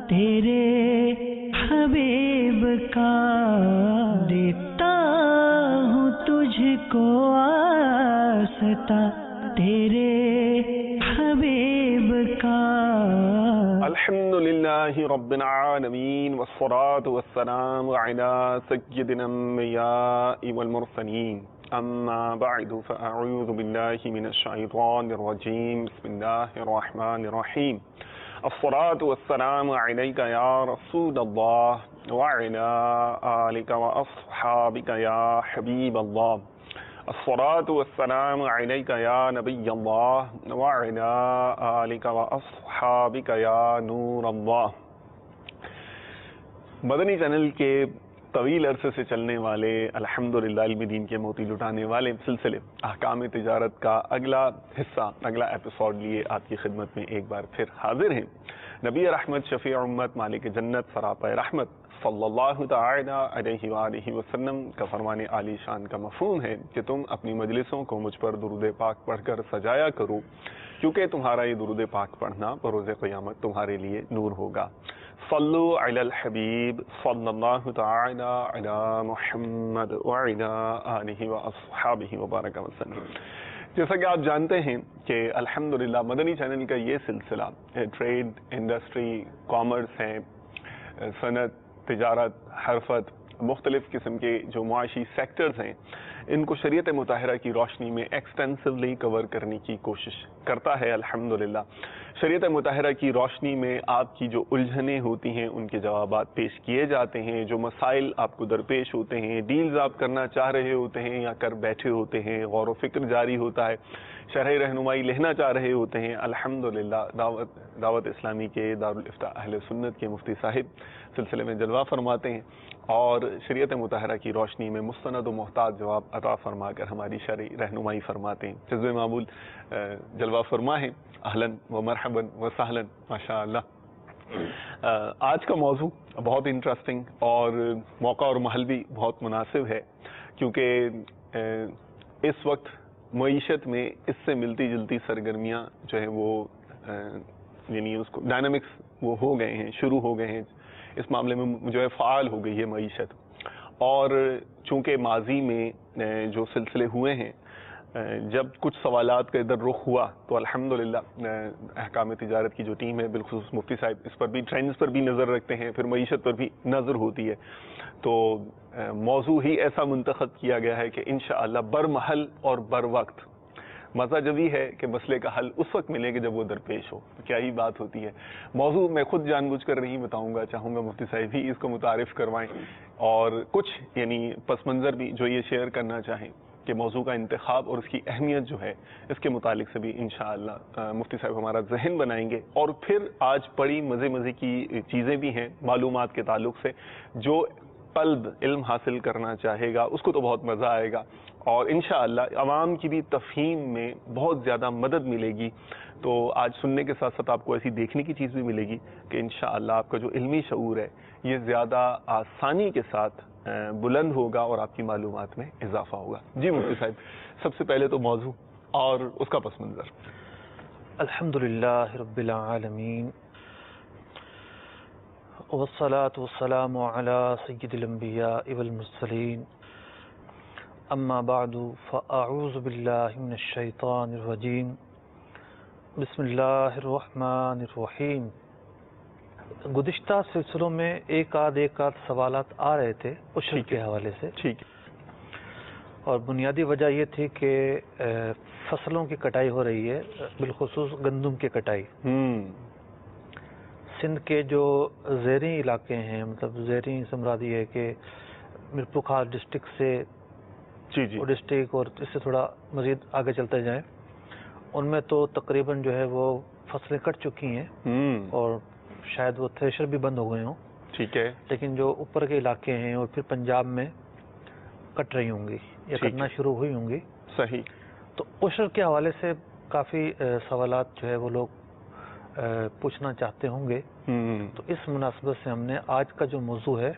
تیرے حبیب کا دیتا ہوں تجھ کو آستا تیرے حبیب کا. الحمدللہ رب العالمین والصلاة والسلام علی سید الانبیاء والمرسلین. اما بعد فاعوذ باللہ من الشیطان الرجیم. بسم اللہ الرحمن الرحیم. الصلاة والسلام علیک یا رسول اللہ وعلی آلک واصحابک یا حبیب اللہ. الصلاة والسلام علیک یا نبی اللہ وعلی آلک واصحابک یا نور اللہ. مدنی چینل کے طویل عرصے سے چلنے والے الحمدللہ علم دین کے موتی لٹانے والے سلسلے احکام تجارت کا اگلا حصہ، اگلا ایپیسوڈ لیے آپ کی خدمت میں ایک بار پھر حاضر ہیں. نبی رحمت، شفیع امت، مالک جنت، سراپا رحمت صلی اللہ تعالی علیہ وآلہ وسلم کا فرمان عالی شان کا مفہوم ہے کہ تم اپنی مجلسوں کو مجھ پر درود پاک پڑھ کر سجایا کرو، کیونکہ تمہارا یہ درود پاک پڑھنا بروز قیامت تمہارے لیے نور ہوگا. صلو علی الحبیب صلی اللہ تعالی علی محمد وعلی آلہ واصحابہ وبارک وسلم. جیسا کہ آپ جانتے ہیں کہ الحمدللہ مدنی چینل کا یہ سلسلہ ٹریڈ، انڈسٹری، کامرس ہے، صنعت، تجارت، حرفت، مختلف قسم کے جو معاشی سیکٹرز ہیں، ان کو شریعت مطہرہ کی روشنی میں ایکسٹینسولی کور کرنے کی کوشش کرتا ہے. الحمدللہ شریعت مطہرہ کی روشنی میں آپ کی جو الجھنیں ہوتی ہیں ان کے جوابات پیش کیے جاتے ہیں. جو مسائل آپ کو درپیش ہوتے ہیں، ڈیلز آپ کرنا چاہ رہے ہوتے ہیں یا کر بیٹھے ہوتے ہیں، غور و فکر جاری ہوتا ہے، شرح رہنمائی لینا چاہ رہے ہوتے ہیں، الحمدللہ دعوت اسلامی کے دارالافتاء اہل سنت کے مفتی صاحب سلسلے میں جلوہ فرماتے ہیں اور شریعت مطہرہ کی روشنی میں مستند و محتاط جواب عطا فرما کر ہماری شرعی رہنمائی فرماتے ہیں. جذب معمول جلوہ فرما ہے. اہلاً و مرحباً و سہلاً ماشاء اللہ. آج کا موضوع بہت انٹرسٹنگ اور موقع اور محل بھی بہت مناسب ہے، کیونکہ اس وقت معیشت میں اس سے ملتی جلتی سرگرمیاں جو ہیں وہ یعنی اس کو ڈائنامکس وہ ہو گئے ہیں، شروع ہو گئے ہیں. اس معاملے میں جو ہے فعال ہو گئی ہے معیشت. اور چونکہ ماضی میں جو سلسلے ہوئے ہیں، جب کچھ سوالات کا ادھر رخ ہوا تو الحمدللہ احکام تجارت کی جو ٹیم ہے، بالخصوص مفتی صاحب اس پر بھی، ٹرینڈز پر بھی نظر رکھتے ہیں، پھر معیشت پر بھی نظر ہوتی ہے. تو موضوع ہی ایسا منتخب کیا گیا ہے کہ انشاءاللہ برمحل اور بر وقت. مزہ جب ہی ہے کہ مسئلے کا حل اس وقت ملے کہ جب وہ درپیش ہو. کیا ہی بات ہوتی ہے. موضوع میں خود جان بوجھ کر نہیں بتاؤں گا، چاہوں گا مفتی صاحب ہی اس کو متعارف کروائیں اور کچھ یعنی پس منظر بھی جو یہ شیئر کرنا چاہیں کہ موضوع کا انتخاب اور اس کی اہمیت جو ہے اس کے متعلق سے بھی انشاءاللہ مفتی صاحب ہمارا ذہن بنائیں گے. اور پھر آج بڑی مزے کی چیزیں بھی ہیں معلومات کے تعلق سے. جو قلب علم حاصل کرنا چاہے گا اس کو تو بہت مزہ آئے گا اور انشاءاللہ عوام کی بھی تفہیم میں بہت زیادہ مدد ملے گی. تو آج سننے کے ساتھ ساتھ آپ کو ایسی دیکھنے کی چیز بھی ملے گی کہ انشاءاللہ آپ کا جو علمی شعور ہے یہ زیادہ آسانی کے ساتھ بلند ہوگا اور آپ کی معلومات میں اضافہ ہوگا. جی مفتی صاحب، سب سے پہلے تو موضوع اور اس کا پس منظر. الحمدللہ رب العالمین والصلاة والسلام علی سید الانبیاء والمرسلین. اما بعد فاعوذ باللہ من الشیطان الرجیم. بسم اللہ الرحمن الرحیم. گزشتہ سلسلوں میں ایک آدھ سوالات آ رہے تھے عشر کے حوالے سے. ٹھیک ہے. اور بنیادی وجہ یہ تھی کہ فصلوں کی کٹائی ہو رہی ہے، بالخصوص گندم کی کٹائی. سندھ کے جو زیریں علاقے ہیں، مطلب زیریں سے مراد یہ ہے کہ میرپورخاص ڈسٹرکٹ سے ڈسٹرکٹ اور اس سے تھوڑا مزید آگے چلتے جائیں، ان میں تو تقریباً جو ہے وہ فصلیں کٹ چکی ہیں اور شاید وہ تھریشر بھی بند ہو گئے ہوں. ٹھیک ہے. لیکن جو اوپر کے علاقے ہیں اور پھر پنجاب میں کٹ رہی ہوں گی یا کٹنا شروع ہوئی ہوں گی. صحیح. تو عشر کے حوالے سے کافی سوالات جو ہے وہ لوگ پوچھنا چاہتے ہوں گے. تو اس مناسبت سے ہم نے آج کا جو موضوع ہے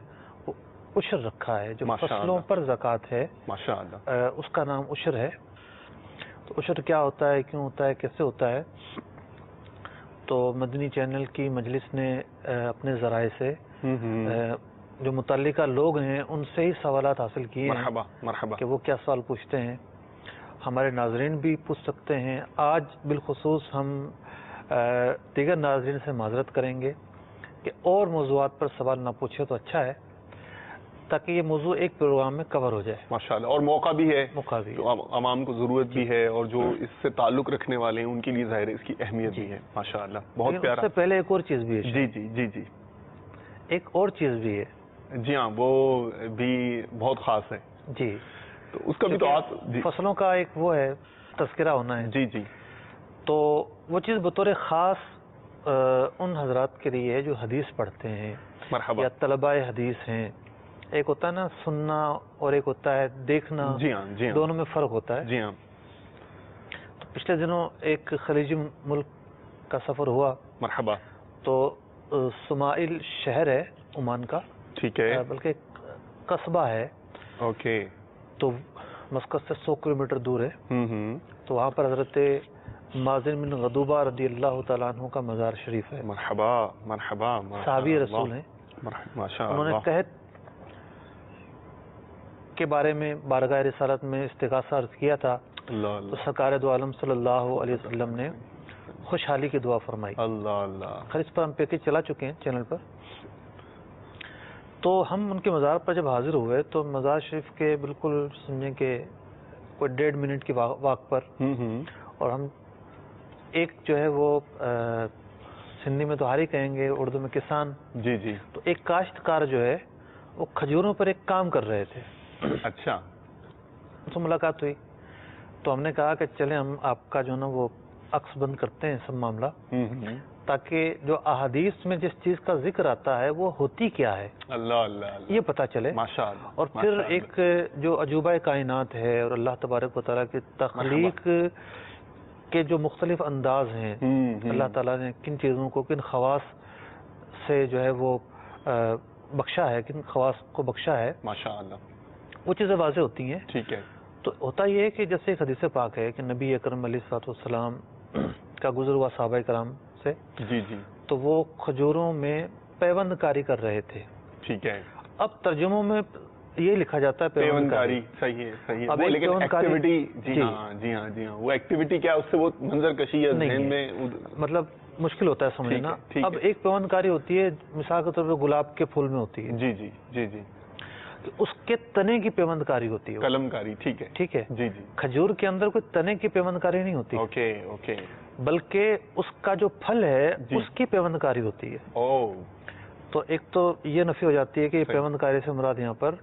وہ عشر رکھا ہے. جو فصلوں پر زکوٰۃ ہے ماشاءاللہ اس کا نام عشر ہے. تو عشر کیا ہوتا ہے، کیوں ہوتا ہے، کیسے ہوتا ہے؟ تو مدنی چینل کی مجلس نے اپنے ذرائع سے جو متعلقہ لوگ ہیں ان سے ہی سوالات حاصل کیے ہیں مرحبا کہ وہ کیا سوال پوچھتے ہیں. ہمارے ناظرین بھی پوچھ سکتے ہیں. آج بالخصوص ہم دیگر ناظرین سے معذرت کریں گے کہ اور موضوعات پر سوال نہ پوچھے تو اچھا ہے، تاکہ یہ موضوع ایک پروگرام میں کور ہو جائے. ماشاءاللہ. اور موقع بھی ہے، تو عوام کو ضرورت بھی ہے، اور جو اس سے تعلق رکھنے والے ہیں ان کے لیے ظاہر ہے اس کی اہمیت بھی ہے. ماشاءاللہ، بہت پیارا. اس سے پہلے ایک اور چیز بھی ہے. جی جی جی جی ایک اور چیز بھی ہے. جی ہاں، وہ بھی بہت خاص ہے. جی، تو اس کا بھی تو آپ فصلوں کا ایک وہ ہے تذکرہ ہونا ہے. جی جی. تو وہ چیز بطور خاص ان حضرات کے لیے ہے جو حدیث پڑھتے ہیں مرحبا یا طلباء حدیث ہیں. ایک ہوتا ہے نا سننا اور ایک ہوتا ہے دیکھنا. جی ہاں جی ہاں، دونوں میں فرق ہوتا ہے. جی ہاں. تو پچھلے دنوں ایک خلیجی ملک کا سفر ہوا. مرحبا. تو سمائل شہر ہے عمان کا، ٹھیک ہے، بلکہ قصبہ ہے. اوکے. تو مسقط سے 100 کلومیٹر دور ہے. تو وہاں پر حضرت مازن بن غدوبہ رضی اللہ تعالیٰ عنہ کا مزار شریف ہے. مرحبا مرحبا. صحابی رسول ہیں. ماشاء انہوں نے اللہ. قحط کے بارے میں بارگاہ رسالت میں استغاثہ عرض کیا تھا. اللہ تو اللہ سرکار دو عالم صلی اللہ علیہ وسلم نے خوشحالی کی دعا فرمائی. اللہ اللہ. خیر اس پر ہم پیکج چلا چکے ہیں چینل پر. تو ہم ان کے مزار پر جب حاضر ہوئے تو مزار شریف کے بالکل سمجھیں کہ کوئی 1.5 منٹ کی واک پر، اور ہم ایک جو ہے وہ سندھی میں تو ہاری کہیں گے، اردو میں کسان. جی جی. تو ایک کاشتکار جو ہے وہ کھجوروں پر ایک کام کر رہے تھے. اچھا. تو ملاقات ہوئی تو ہم نے کہا کہ چلیں ہم آپ کا جو ہے نا وہ عکس بند کرتے ہیں سب معاملہ، تاکہ جو احادیث میں جس چیز کا ذکر آتا ہے وہ ہوتی کیا ہے اللہ اللہ یہ پتہ چلے. ماشاء اللہ. اور پھر ایک جو عجوبہ کائنات ہے اور اللہ تبارک و تعالیٰ کی تخلیق کے جو مختلف انداز ہیں، اللہ تعالیٰ نے کن چیزوں کو کن خواص سے جو ہے وہ بخشا ہے، کن خواص کو بخشا ہے، ماشاء اللہ، وہ چیزیں واضح ہوتی ہیں. ٹھیک ہے. تو ہوتا یہ ہے کہ جیسے ایک حدیث پاک ہے کہ نبی اکرم علیہ الصلوۃ والسلام کا گزر ہوا صحابہ کرام سے، جی جی، تو وہ کھجوروں میں پیوند کاری کر رہے تھے. ٹھیک ہے. اب ترجموں میں یہ لکھا جاتا ہے پیوند کاری. صحیح ہے صحیح ہے. اب وہ لیکن ایکٹیویٹی، جی جی ہاں جی ہاں جی ہاں، وہ ایکٹیویٹی کیا، اس سے وہ منظر کشی ہے ذہن میں، مطلب مشکل ہوتا ہے سمجھنا. اب ایک پیوند کاری ہوتی ہے مثال کے طور پہ گلاب کے پھول میں ہوتی ہے. جی جی جی جی. اس کے تنے کی پیوند کاری ہوتی ہے، قلم کاری. ٹھیک ہے ٹھیک ہے. جی جی. کھجور کے اندر کوئی تنے کی پیوند کاری نہیں ہوتی. Okay okay. بلکہ اس کا جو پھل ہے اس کی پیوند کاری ہوتی ہے. او. تو ایک تو یہ نفی ہو جاتی ہے کہ یہ پیوند کاری سے مراد یہاں پر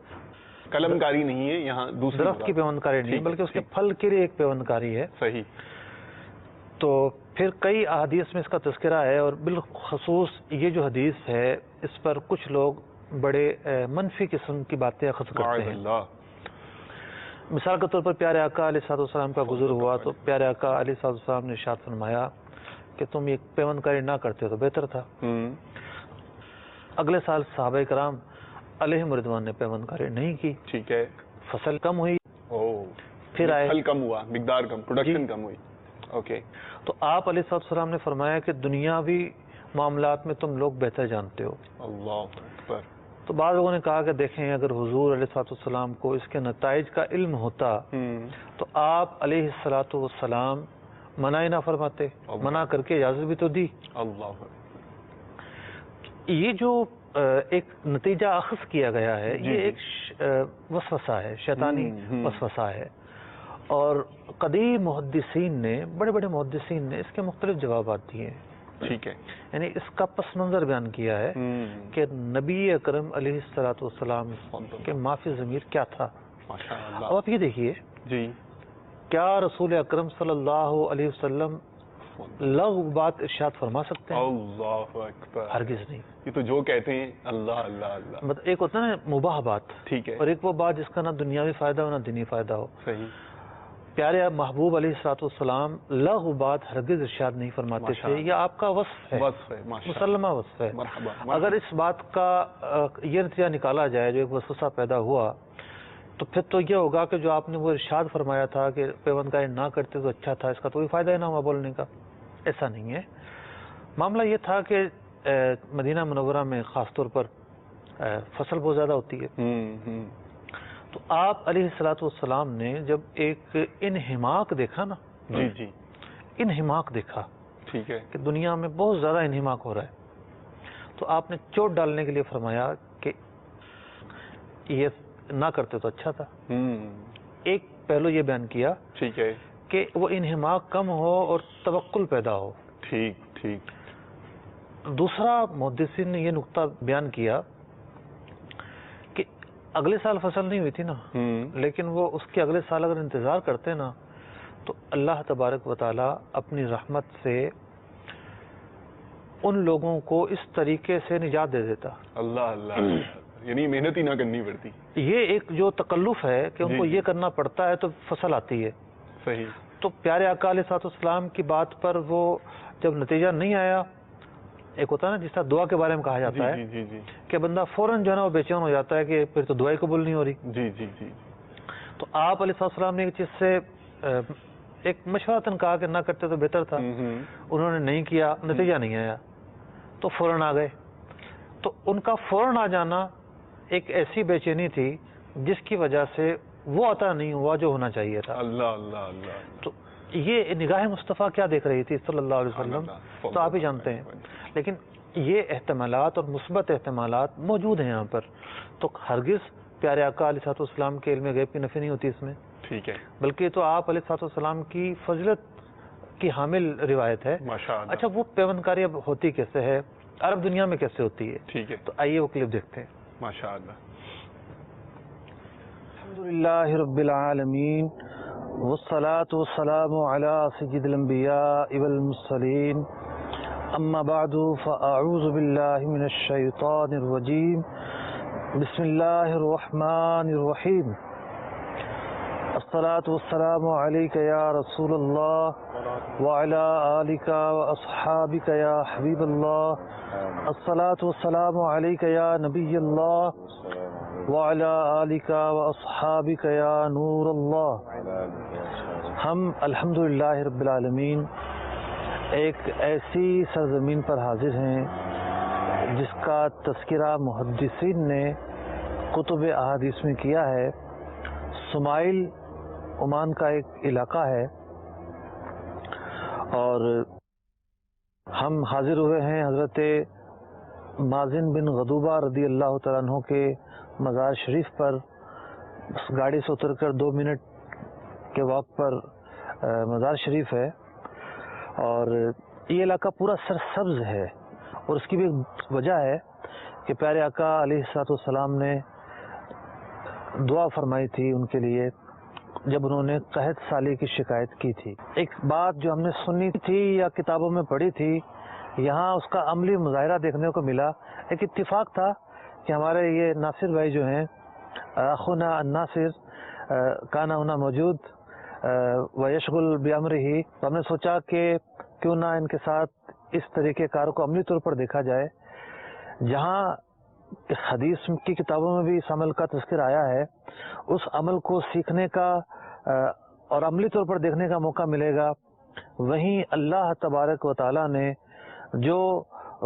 قلم کاری نہیں ہے، یہاں دوسری درخت کی پیوند کاری نہیں ہے بلکہ اس کے پھل کے لیے ایک پیوند کاری ہے. صحیح. تو پھر کئی احادیث میں اس کا تذکرہ ہے، اور بالخصوص یہ جو حدیث ہے اس پر کچھ لوگ بڑے منفی قسم کی باتیں اخذ کرتے ہیں. مثال کے طور پر پیارے آقا علیہ الصلوۃ والسلام کا گزر ہوا تو پیارے آقا علیہ الصلوۃ والسلام نے ارشاد فرمایا کہ تم یہ پیوند کاری نہ کرتے تو بہتر تھا. اگلے سال صحابہ کرام علیہم رضوان نے پیوند کاری نہیں کی. ٹھیک ہے. فصل کم ہوئی، پھر آئے، پھل کم ہوا، مقدار کم، پروڈکشن کم ہوئی. اوکے. تو آپ علیہ الصلوۃ والسلام نے فرمایا کہ دنیاوی معاملات میں تم لوگ بہتر جانتے ہو. اللہ اکبر. تو بعض لوگوں نے کہا کہ دیکھیں اگر حضور علیہ الصلوۃ والسلام کو اس کے نتائج کا علم ہوتا تو آپ علیہ الصلوۃ والسلام منع ہی نہ فرماتے، منع کر کے اجازت بھی تو دی. اللہ. یہ جو ایک نتیجہ اخذ کیا گیا ہے یہ ایک وسوسہ ہے، شیطانی وسوسہ ہے. اور قدیم محدثین نے، بڑے بڑے محدثین نے اس کے مختلف جوابات دیے ہیں. ٹھیک ہے. یعنی اس کا پس منظر بیان کیا ہے کہ نبی اکرم علیہ الصلوۃ والسلام کے معافی ضمیر کیا تھا. اب آپ یہ دیکھیے جی، کیا رسول اکرم صلی اللہ علیہ وسلم لغو بات ارشاد فرما سکتے ہیں؟ اللہ اکبر. ہرگز نہیں. یہ تو جو کہتے ہیں اللہ اللہ اللہ، مطلب ایک ہوتا ہے نا مباح بات، ٹھیک ہے، اور ایک وہ بات جس کا نہ دنیاوی فائدہ ہو نہ دینی فائدہ ہو. صحیح. پیارے محبوب علیہ الصلوۃ والسلام لغو بات ہرگز ارشاد نہیں فرماتے تھے. یہ آپ کا وصف ہے، مسلمہ وصف ہے. اگر اس بات کا یہ نتیجہ نکالا جائے جو ایک وسوسہ پیدا ہوا تو پھر تو یہ ہوگا کہ جو آپ نے وہ ارشاد فرمایا تھا کہ پیوند کاری نہ کرتے تو اچھا تھا، اس کا تو کوئی فائدہ ہی نہ ہوا بولنے کا. ایسا نہیں ہے. معاملہ یہ تھا کہ مدینہ منورہ میں خاص طور پر فصل بہت زیادہ ہوتی ہے، تو آپ علیہ الصلوۃ والسلام نے جب ایک انہماک دیکھا نا، جی جی انہماک دیکھا، ٹھیک ہے، کہ دنیا میں بہت زیادہ انہماک ہو رہا ہے، تو آپ نے چوٹ ڈالنے کے لیے فرمایا کہ یہ نہ کرتے تو اچھا تھا۔ ایک پہلو یہ بیان کیا ٹھیک ہے، کہ وہ انہماک کم ہو اور توکل پیدا ہو۔ ٹھیک ٹھیک، دوسرا محدثین نے یہ نقطہ بیان کیا کہ اگلے سال فصل نہیں ہوئی تھی نا، لیکن وہ اس کے اگلے سال اگر انتظار کرتے نا تو اللہ تبارک و تعالی اپنی رحمت سے ان لوگوں کو اس طریقے سے نجات دے دیتا۔ اللہ اللہ، یعنی محنت ہی نہ کرنی پڑتی۔ یہ ایک جو تکلف ہے کہ ان کو یہ کرنا پڑتا ہے تو فصل آتی ہے۔ صحیح، تو پیارے آقا علیہ الصلوۃ والسلام کی بات پر وہ جب نتیجہ نہیں آیا، ایک ہوتا ہے نا جس طرح دعا کے بارے میں کہا جاتا ہے جی جی کہ بندہ فوراً جو ہے نا وہ بے چین ہو جاتا ہے کہ پھر تو دعائیں قبول نہیں ہو رہی۔ جی جی جی، تو آپ علیہ الصلوۃ والسلام نے ایک چیز سے ایک مشورتاً کہا کہ نہ کرتے تو بہتر تھا، انہوں نے نہیں کیا، نتیجہ نہیں آیا تو فوراً آ گئے۔ تو ان کا فوراً آ جانا ایک ایسی بے چینی تھی جس کی وجہ سے وہ عطا نہیں ہوا جو ہونا چاہیے تھا۔ اللہ اللہ اللہ، تو یہ نگاہ مصطفیٰ کیا دیکھ رہی تھی صلی اللہ علیہ وسلم، تو آپ ہی جانتے ہیں، لیکن یہ احتمالات اور مثبت احتمالات موجود ہیں یہاں پر، تو ہرگز پیارے آقا علیہ الصلوۃ والسلام کے علم غیب کی نفی نہیں ہوتی اس میں، ٹھیک ہے، بلکہ تو آپ علیہ الصلوۃ والسلام کی فضیلت کی حامل روایت ہے۔ ماشاء اللہ، اچھا، وہ پیوندکاری اب ہوتی کیسے ہے، عرب دنیا میں کیسے ہوتی ہے؟ ٹھیک ہے، تو آئیے وہ کلپ دیکھتے ہیں۔ ماشاء اللہ، الحمدللہ رب العالمین والصلاة والسلام علی سید الانبیاء والمرسلین، اما بعد فاعوذ باللہ من الشیطان الرجیم، بسم اللہ الرحمن الرحیم، الصلاة والسلام علیک یا رسول اللہ وعلی آلک واصحابک یا حبیب اللہ، الصلاة والسلام علیک یا نبی اللہ وعلی آلک واصحابک یا نور اللہ۔ ہم الحمدللہ رب العالمین ایک ایسی سرزمین پر حاضر ہیں جس کا تذکرہ محدثین نے کتب احادیث میں کیا ہے۔ سمائل عمان کا ایک علاقہ ہے اور ہم حاضر ہوئے ہیں حضرت مازن بن غضوبہ رضی اللہ تعالیٰ عنہ کے مزار شریف پر۔ گاڑی سے اتر کر 2 منٹ کے واک پر مزار شریف ہے، اور یہ علاقہ پورا سرسبز ہے، اور اس کی بھی ایک وجہ ہے کہ پیارے آقا علیہ الصلوۃ والسلام نے دعا فرمائی تھی ان کے لیے جب انہوں نے قحط سالی کی شکایت کی تھی۔ ایک بات جو ہم نے سنی تھی یا کتابوں میں پڑھی تھی، یہاں اس کا عملی مظاہرہ دیکھنے کو ملا۔ ایک اتفاق تھا کہ ہمارے یہ ناصر بھائی جو ہیں، اخونا الناصر، کانا ہونا موجود ویشغل بامرہ، تو ہم نے سوچا کہ کیوں نہ ان کے ساتھ اس طریقہ کار کو عملی طور پر دیکھا جائے۔ جہاں حدیث کی کتابوں میں بھی اس عمل کا تذکر آیا ہے، اس عمل کو سیکھنے کا اور عملی طور پر دیکھنے کا موقع ملے گا۔ وہیں اللہ تبارک و تعالیٰ نے جو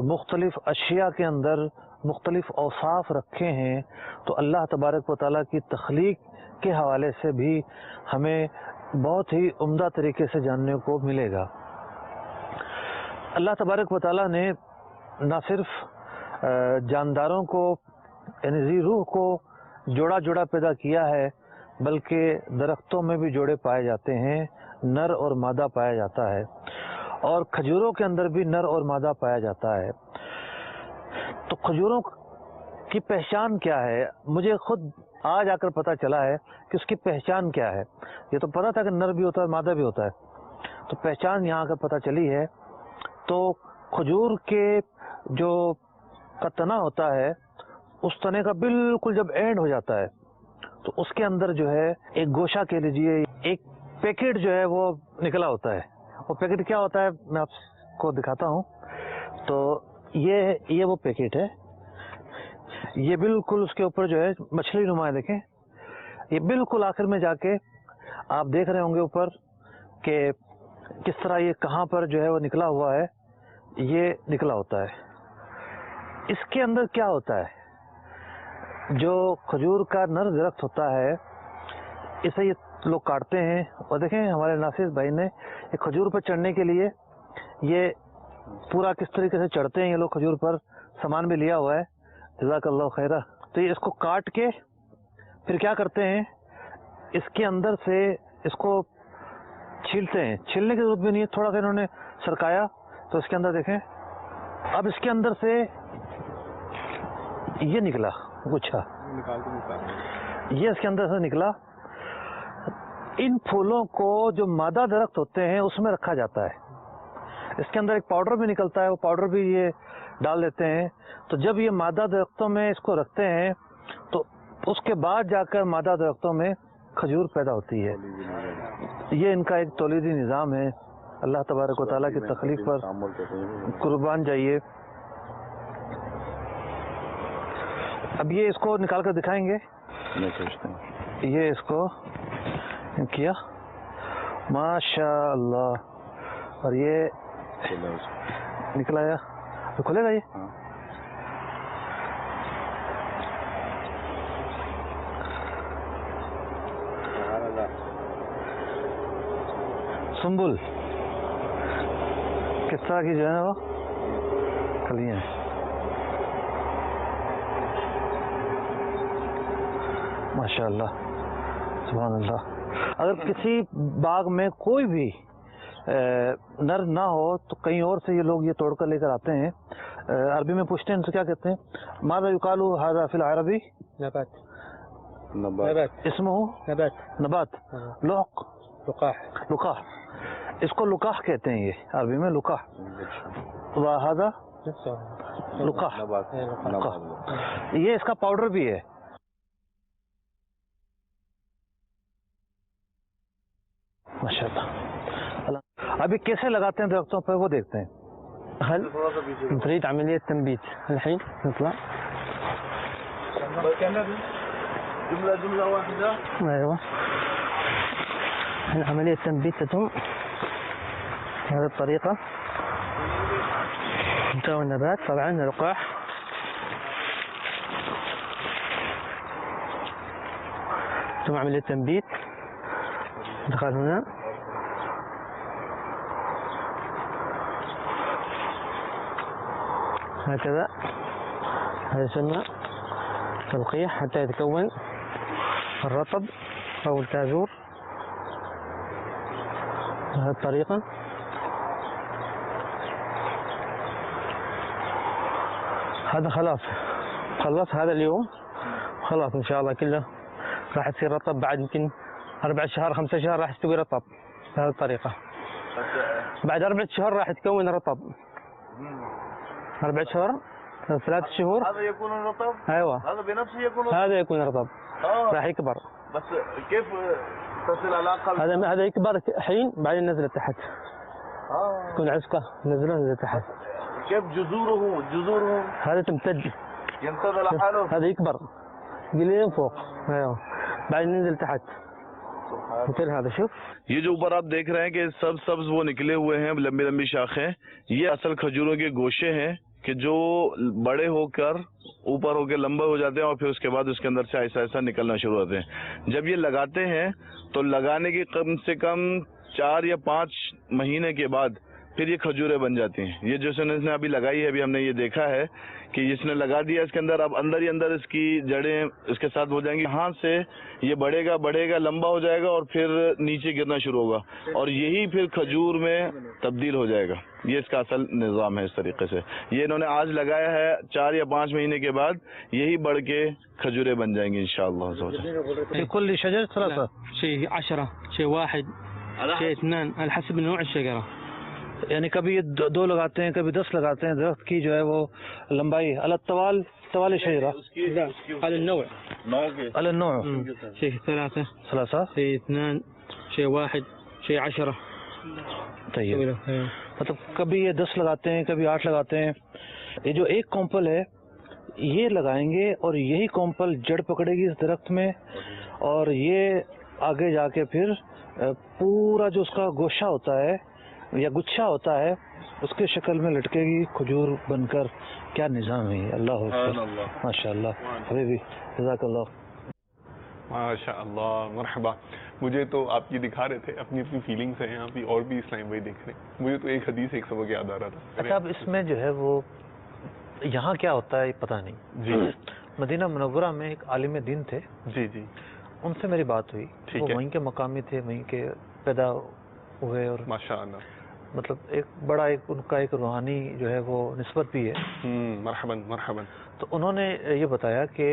مختلف اشیاء کے اندر مختلف اوصاف رکھے ہیں، تو اللہ تبارک و تعالیٰ کی تخلیق کے حوالے سے بھی ہمیں بہت ہی عمدہ طریقے سے جاننے کو ملے گا۔ اللہ تبارک و تعالیٰ نے نہ صرف جانداروں کو یعنی ذی روح کو جوڑا جوڑا پیدا کیا ہے، بلکہ درختوں میں بھی جوڑے پائے جاتے ہیں، نر اور مادہ پایا جاتا ہے، اور کھجوروں کے اندر بھی نر اور مادہ پایا جاتا ہے۔ تو کھجوروں کی پہچان کیا ہے؟ مجھے خود آج آ کر پتہ چلا ہے کہ اس کی پہچان کیا ہے۔ یہ تو پتہ تھا کہ نر بھی ہوتا ہے مادہ بھی ہوتا ہے، تو پہچان یہاں کا پتہ چلی ہے۔ تو کھجور کے جو کا تنا ہوتا ہے، اس تنے کا بالکل جب اینڈ ہو جاتا ہے تو اس کے اندر جو ہے ایک گوشہ کہہ لیجیے، ایک پیکٹ جو ہے وہ نکلا ہوتا ہے۔ وہ پیکٹ کیا ہوتا ہے میں آپ کو دکھاتا ہوں۔ تو یہ وہ پیکٹ ہے، یہ بالکل اس کے اوپر جو ہے مچھلی نما ہے، دیکھیں یہ بالکل آخر میں جا کے آپ دیکھ رہے ہوں گے اوپر کہ کس طرح یہ کہاں پر جو ہے وہ نکلا ہوا ہے۔ یہ نکلا ہوتا ہے. اس کے اندر کیا ہوتا ہے؟ جو کھجور کا نر درخت ہوتا ہے اسے یہ لوگ کاٹتے ہیں، اور دیکھیں ہمارے ناصر بھائی نے یہ کھجور پر چڑھنے کے لیے یہ پورا کس طریقے سے چڑھتے ہیں یہ لوگ کھجور پر، سامان بھی لیا ہوا ہے. جزاک اللہ خیرہ. تو یہ اس کو کاٹ کے پھر کیا کرتے ہیں، اس کے اندر سے اس کو چھیلتے ہیں. چھیلنے کی ضرورت بھی نہیں ہے، تھوڑا سا انہوں نے سرکایا تو اس کے اندر دیکھیں اب اس کے اندر سے یہ نکلا گچھا، یہ اس کے اندر سے نکلا. ان پھولوں کو جو مادہ درخت ہوتے ہیں اس میں رکھا جاتا ہے. اس کے اندر ایک پاؤڈر بھی نکلتا ہے، وہ پاؤڈر بھی یہ ڈال دیتے ہیں. تو جب یہ مادہ درختوں میں اس کو رکھتے ہیں تو اس کے بعد جا کر مادہ درختوں میں کھجور پیدا ہوتی ہے. یہ ان کا ایک تولیدی نظام ہے. اللہ تبارک و تعالیٰ کی تخلیق پر قربان جائیے. اب یہ اس کو نکال کر دکھائیں گے. یہ اس کو کیا ماشاء اللہ، اور یہ نکلا ہے تو کھلے گا. یہ سنبل کس طرح کی جو ہے وہ کلیاں ہیں. ماشاء اللہ سبحان اللہ. اگر کسی باغ میں کوئی بھی نر نہ ہو تو کہیں اور سے یہ لوگ یہ توڑ کر لے کر آتے ہیں. عربی میں پوچھتے ہیں ان سے کیا کہتے ہیں؟ ماذا یقال ھذا فی العربی؟ نبات. اسمه نبات. لقاح. اس کو لقاح کہتے ہیں، یہ عربی میں لقاح. وہذا لقاح. یہ اس کا پاؤڈر بھی ہے. ماشاء اللہ. ابھی کیسے لگاتے ہیں درختوں پہ وہ دیکھتے ہیں. هل نريد عملية تنبيت الحين نطلع جملة واحدة. أيوة الحين عملية تنبيت تتم بهذه الطريقة. انتهى النبات طبعا اللقاح. ثم عملية تنبيت دخل هنا. هكذا هذا يسمى تلقيح حتى يتكون الرطب أو الكاجور بهذه الطريقة. هذا خلاص هذا اليوم خلاص إن شاء الله كله راح يصير رطب. بعد يمكن 4 شهور 5 شهور راح يستوي رطب بهذه الطريقة. بعد 4 شهور راح يتكون رطب. 4 شهور 3 شهور هذا يكون رطب. ايوه هذا بنفسه يكون رطب. هذا يكون رطب. راح يكبر. بس كيف تصل علاقة؟ هذا يكبر حين بعدين نزل تحت. تكون عسقة نزل تحت. كيف جذوره هذا تمتد لحاله. هذا يكبر قليل فوق. ايوه بعدين ننزل تحت. مثل هذا شوف. یہ جو اوپر آپ دیکھ رہے ہیں کہ سبز وہ نکلے ہوئے ہیں لمبی لمبی شاخیں، یہ اصل کھجوروں کے گوشے ہیں کہ جو بڑے ہو کر اوپر ہو کے لمبے ہو جاتے ہیں اور پھر اس کے بعد اس کے اندر سے ایسا ایسا نکلنا شروع ہوتے ہیں. جب یہ لگاتے ہیں تو لگانے کے کم سے کم 4 یا 5 مہینے کے بعد پھر یہ کھجوریں بن جاتی ہیں. یہ جو اس نے ابھی لگائی ہے، ابھی ہم نے یہ دیکھا ہے کہ جس نے لگا دیا اس کے اندر، اب اندر ہی اندر اس کی جڑیں اس کے ساتھ ہو جائیں گی. یہاں سے یہ بڑھے گا لمبا ہو جائے گا اور پھر نیچے گرنا شروع ہوگا اور یہی پھر کھجور میں تبدیل ہو جائے گا. یہ اس کا اصل نظام ہے. اس طریقے سے یہ انہوں نے آج لگایا ہے، 4 یا 5 مہینے کے بعد یہی بڑھ کے کھجوریں بن جائیں گی انشاءاللہ. كل شجر 3 شيء 10 شيء 1 شيء 2 على حسب نوع الشجرة. یعنی کبھی یہ 2 لگاتے ہیں، کبھی 10 لگاتے ہیں. درخت کی جو ہے وہ لمبائی طوال شجرة على النوع على النوع. شيء 3 شيء 2 شيء 1 شيء 10. طيب مطلب کبھی یہ 10 لگاتے ہیں، کبھی 8 لگاتے ہیں. یہ جو ایک کومپل ہے یہ لگائیں گے اور یہی کومپل جڑ پکڑے گی اس درخت میں اور یہ آگے جا کے پھر پورا جو اس کا گوشہ ہوتا ہے یا گچھا ہوتا ہے اس کے شکل میں لٹکے گی کھجور بن کر. کیا نظام ہے اللہ اکبر ماشاء اللہ حبیبی جزاک اللہ. ماشاء اللہ مرحبا. مجھے تو آپ یہ دکھا رہے تھے اپنی اپنی فیلنگس ہیں یہاں پہ اور بھی اسلام بھائی دیکھ رہے ہیں. مجھے تو ایک حدیث ایک سبق یاد آ رہا تھا. اچھا اب اس میں جو ہے وہ یہاں کیا ہوتا ہے پتہ نہیں. جی مدینہ منورہ میں ایک عالم دین تھے. جی جی ان سے میری بات ہوئی. وہ وہیں کے مقامی تھے, وہیں کے پیدا ہوئے اور ماشاء اللہ مطلب ایک بڑا ان کا ایک روحانی جو ہے وہ نسبت بھی ہے. مرحباً مرحباً. تو انہوں نے یہ بتایا کہ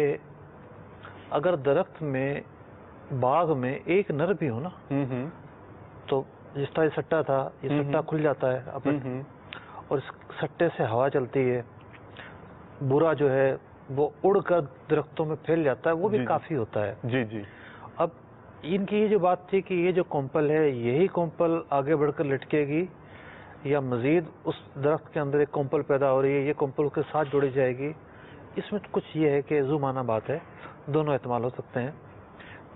اگر درخت میں باغ میں ایک نر بھی ہو نا تو جس طرح یہ سٹا تھا, یہ سٹا کھل جاتا ہے اور اس سٹے سے ہوا چلتی ہے, برا جو ہے وہ اڑ کر درختوں میں پھیل جاتا ہے, وہ بھی کافی ہوتا ہے. جی جی. اب ان کی یہ جو بات تھی کہ یہ جو کمپل ہے یہی کمپل آگے بڑھ کر لٹکے گی یا مزید اس درخت کے اندر ایک کمپل پیدا ہو رہی ہے, یہ کمپل کے ساتھ جوڑی جائے گی. اس میں کچھ یہ ہے کہ ذو معنی بات ہے, دونوں احتمال ہو سکتے ہیں.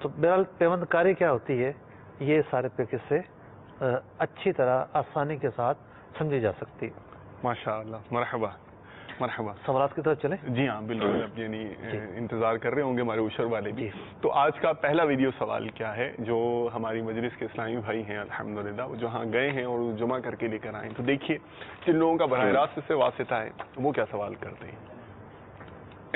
تو بہرحال پیوند کاری کیا ہوتی ہے یہ سارے پیکج سے اچھی طرح آسانی کے ساتھ سمجھی جا سکتی ہے. ماشاء اللہ مرحبا مرحبا. سوالات کی طرف چلیں. جی ہاں بالکل. اب یعنی انتظار کر رہے ہوں گے ہمارے اشر والے بھی. تو آج کا پہلا ویڈیو سوال کیا ہے جو ہماری مجلس کے اسلامی بھائی ہیں الحمدللہ وہ جہاں گئے ہیں اور جمع کر کے لے کر آئے. تو دیکھیے جن لوگوں کا براہ راست سے واسطہ ہے وہ کیا سوال کرتے ہیں.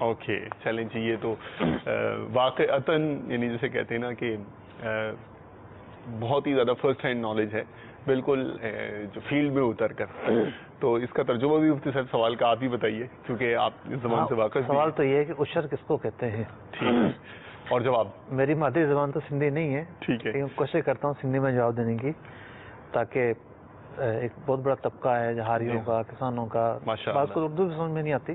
اوکے چلیں جی. یہ تو واقعتاً یعنی جسے کہتے ہیں نا کہ بہت ہی زیادہ فرسٹ ہینڈ نالج ہے بالکل جو فیلڈ میں اتر کر. تو اس کا ترجمہ بھی مفتی صاحب سوال کا آپ ہی بتائیے کیونکہ آپ اس زبان سے واقف. سوال تو یہ ہے کہ عشر کس کو کہتے ہیں. ٹھیک. اور جواب میری مادری زبان تو سندھی نہیں ہے. ٹھیک ہے. کوشش کرتا ہوں سندھی میں جواب دینے کی تاکہ ایک بہت بڑا طبقہ ہے جہاریوں کا, کسانوں کا, بعض کو اردو بھی سمجھ میں نہیں آتی.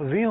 20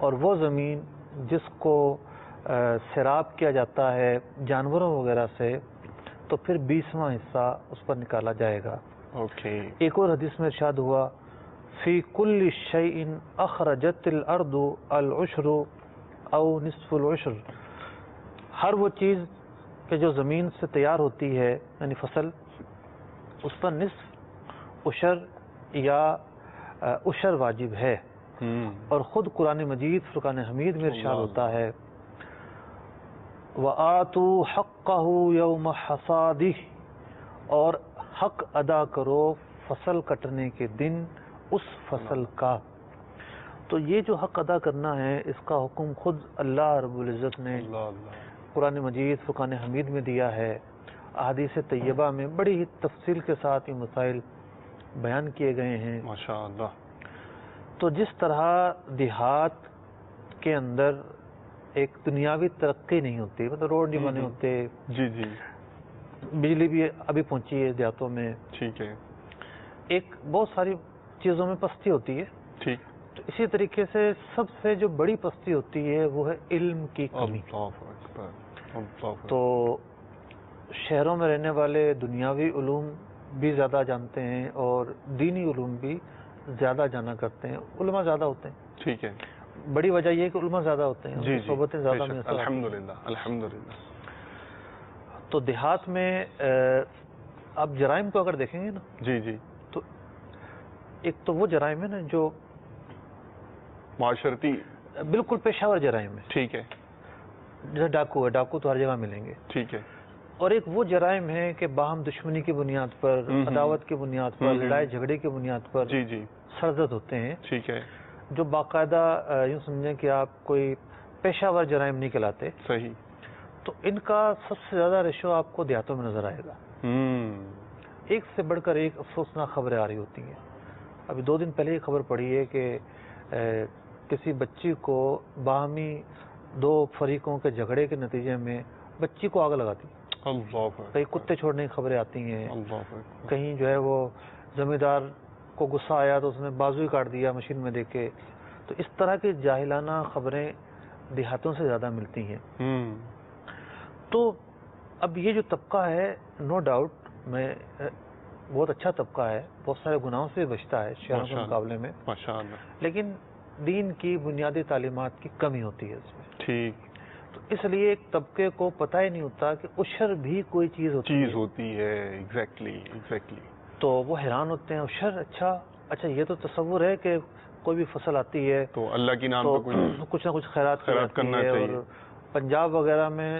اور وہ زمین جس کو سیراب کیا جاتا ہے جانوروں وغیرہ سے تو پھر 20واں حصہ اس پر نکالا جائے گا. اوکے. ایک اور حدیث میں ارشاد ہوا فی کل شیء اخرجت الارض العشر او نصف العشر، ہر وہ چیز کہ جو زمین سے تیار ہوتی ہے یعنی فصل، اس پر نصف عشر یا عشر واجب ہے. اور خود قرآن مجید فرقان حمید میں ارشاد ہوتا ہے وَآتُوا حَقَّهُ يَوْمَ حَصَادِهِ، اور حق ادا کرو فصل کٹنے کے دن اس فصل کا. تو یہ جو حق ادا کرنا ہے اس کا حکم خود اللہ رب العزت نے قرآن مجید فرقان حمید میں دیا ہے. احادیث طیبہ میں بڑی ہی تفصیل کے ساتھ یہ مسائل بیان کیے گئے ہیں. ماشاء اللہ. تو جس طرح دیہات کے اندر ایک دنیاوی ترقی نہیں ہوتی، مطلب روڈ نہیں بنے ہوتے، جی جی، بجلی بھی ابھی پہنچی ہے دیہاتوں میں، ٹھیک ہے، ایک بہت ساری چیزوں میں پستی ہوتی ہے، ٹھیک. تو اسی طریقے سے سب سے جو بڑی پستی ہوتی ہے وہ ہے علم کی کمی. تو شہروں میں رہنے والے دنیاوی علوم بھی زیادہ جانتے ہیں اور دینی علوم بھی زیادہ جانا کرتے ہیں، علماء زیادہ ہوتے ہیں. ٹھیک ہے. بڑی وجہ یہ ہے کہ علماء زیادہ ہوتے ہیں، جی صحبتیں زیادہ میں. الحمدللہ الحمدللہ. تو دیہات میں آپ جرائم کو اگر دیکھیں گے نا، جی جی، تو ایک تو وہ جرائم ہے نا جو معاشرتی بالکل پیشہ ور جرائم ہے. ٹھیک ہے. جیسے ڈاکو ہے، ڈاکو تو ہر جگہ ملیں گے. ٹھیک ہے. اور ایک وہ جرائم ہے کہ باہم دشمنی کی بنیاد پر، عداوت کی بنیاد پر، لڑائی جھگڑے کی بنیاد پر جی جی سرزد ہوتے ہیں. ٹھیک ہے. جو باقاعدہ یوں سمجھیں کہ آپ کوئی پیشہ ور جرائم نہیں کہلاتے. صحیح. تو ان کا سب سے زیادہ ریشو آپ کو دیہاتوں میں نظر آئے گا. ایک سے بڑھ کر ایک افسوسناک خبریں آ رہی ہوتی ہیں. ابھی 2 دن پہلے یہ خبر پڑی ہے کہ کسی بچی کو باہمی 2 فریقوں کے جھگڑے کے نتیجے میں بچی کو آگ لگا دی. کہیں کتے چھوڑنے کی خبریں آتی ہیں، کہیں جو ہے وہ زمیندار کو غصہ آیا تو اس نے بازو ہی کاٹ دیا مشین میں دیکھ کے. تو اس طرح کی جاہلانہ خبریں دیہاتوں سے زیادہ ملتی ہیں. تو اب یہ جو طبقہ ہے نو ڈاؤٹ میں بہت اچھا طبقہ ہے، بہت سارے گناہوں سے بچتا ہے شہروں کے مقابلے میں، لیکن دین کی بنیادی تعلیمات کی کمی ہوتی ہے اس میں. ٹھیک. تو اس لیے ایک طبقے کو پتہ ہی نہیں ہوتا کہ عشر بھی کوئی چیز ہوتی ہے. ایگزیکٹلی. تو وہ حیران ہوتے ہیں عشر، اچھا یہ تو تصور ہے کہ کوئی بھی فصل آتی ہے تو اللہ کی نام تو پہ کچھ نہ کچھ خیرات کرنا چاہیے. اور پنجاب وغیرہ میں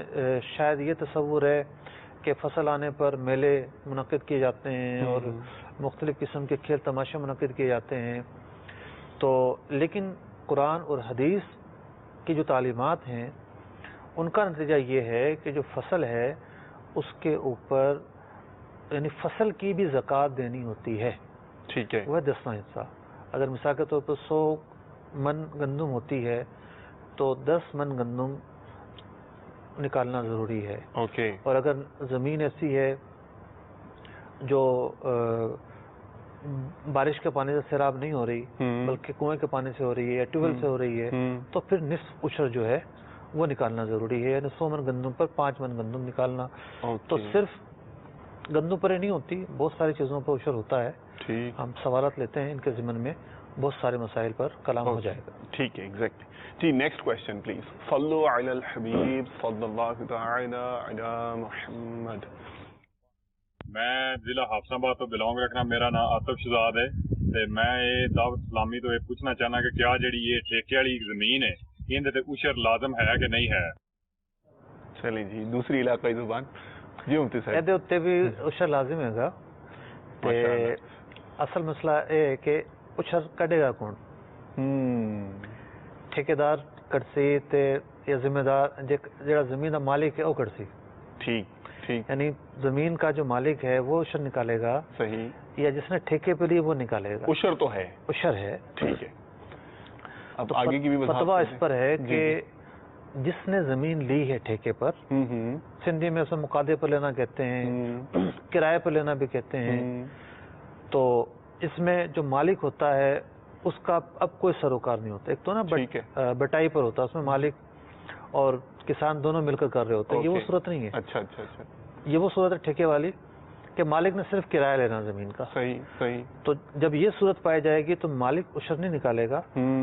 شاید یہ تصور ہے کہ فصل آنے پر میلے منعقد کیے جاتے ہیں اور مختلف قسم کے کھیل تماشے منعقد کیے جاتے ہیں. تو لیکن قرآن اور حدیث کی جو تعلیمات ہیں ان کا نتیجہ یہ ہے کہ جو فصل ہے اس کے اوپر یعنی فصل کی بھی زکوٰۃ دینی ہوتی ہے. ٹھیک ہے. وہ 10واں حصہ. اگر مثال کے طور پر 100 من گندم ہوتی ہے تو 10 من گندم نکالنا ضروری ہے. اوکے. اور اگر زمین ایسی ہے جو بارش کے پانی سے سیراب نہیں ہو رہی بلکہ کنویں کے پانی سے ہو رہی ہے یا ٹیوب ویل سے ہو رہی ہے تو پھر نصف عشر جو ہے وہ نکالنا ضروری ہے. یعنی 100 من گندم پر 5 من گندم نکالنا. تو صرف گندم پر ہی نہیں ہوتی، بہت ساری چیزوں پر عشر ہوتا ہے. ہم سوالات لیتے ہیں ان کے ضمن میں، بہت سارے مسائل پر کلام ہو جائے گا. ٹھیک ہے. ایگزیکٹلی. جی نیکسٹ کوشچن پلیز. صلو علی الحبیب صلی اللہ تعالی علی محمد. میں ضلع حافظ آباد تو بلانگ رکھنا، میرا نام آصف شہزاد ہے تے میں یہ دعوت اسلامی تو یہ پوچھنا چاہنا کہ کیا جڑی یہ ٹھیکے والی زمین ہے اندر تے عشر لازم ہے کہ نہیں ہے؟ چلیں جی دوسری علاقائی زبان. جی مفتی صاحب. ਇਹਦੇ ਉੱਤੇ ਵੀ ਉਸ਼ਰ ਲਾਜ਼ਮ ਹੈਗਾ ਤੇ ਅਸਲ ਮਸਲਾ ਇਹ ਹੈ ਕਿ ਉਸ਼ਰ ਕੱਢੇਗਾ ਕੌਣ? ਠੇਕੇਦਾਰ ਕੱਢਸੀ ਤੇ ਜਾਂ ਜ਼ਿੰਮੇਦਾਰ ਜਿਹੜਾ ਜ਼ਮੀਨ ਦਾ ਮਾਲਿਕ ਹੈ ਉਹ ਕੱਢਸੀ. ٹھیک ٹھیک. یعنی زمین کا جو مالک ہے وہ عشر نکالے گا. صحیح. یا جس نے ٹھیکے پہ لی وہ نکالے گا. عشر تو ہے. عشر ہے. ٹھیک ہے. اب آگے کی بھی فتویٰ اس پر ہے کہ جس نے زمین لی ہے ٹھیکے پر، سندھی میں اسے مقادے پر لینا کہتے ہیں، کرائے پر لینا بھی کہتے ہیں. تو اس میں جو مالک ہوتا ہے اس کا اب کوئی سروکار نہیں ہوتا. ایک تو نا ٹھیک ہے. بٹائی پر ہوتا ہے، اس میں مالک اور کسان دونوں مل کر کر رہے ہوتے ہیں. یہ وہ صورت نہیں ہے. اچھا اچھا اچھا. یہ وہ صورت ہے ٹھیکے والی کہ مالک نے صرف کرایہ لینا زمین کا. صحیح صحیح. تو جب یہ صورت پائی جائے گی تو مالک عشر نہیں نکالے گا،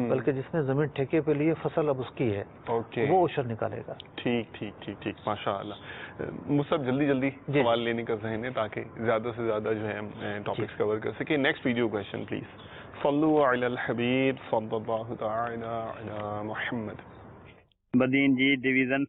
بلکہ جس نے زمین ٹھیکے پہ لی ہے فصل اب اس کی ہے، وہ عشر نکالے گا. ٹھیک ٹھیک ٹھیک ٹھیک. ماشاء اللہ. مصعب جلدی جلدی سوال لینے کا ذہن ہے تاکہ زیادہ سے زیادہ جو ہے ٹاپکس کور کر سکیں. Next video question please. صلو علی الحبیب صلی اللہ تعالی علی محمد. بدین جی ڈویژن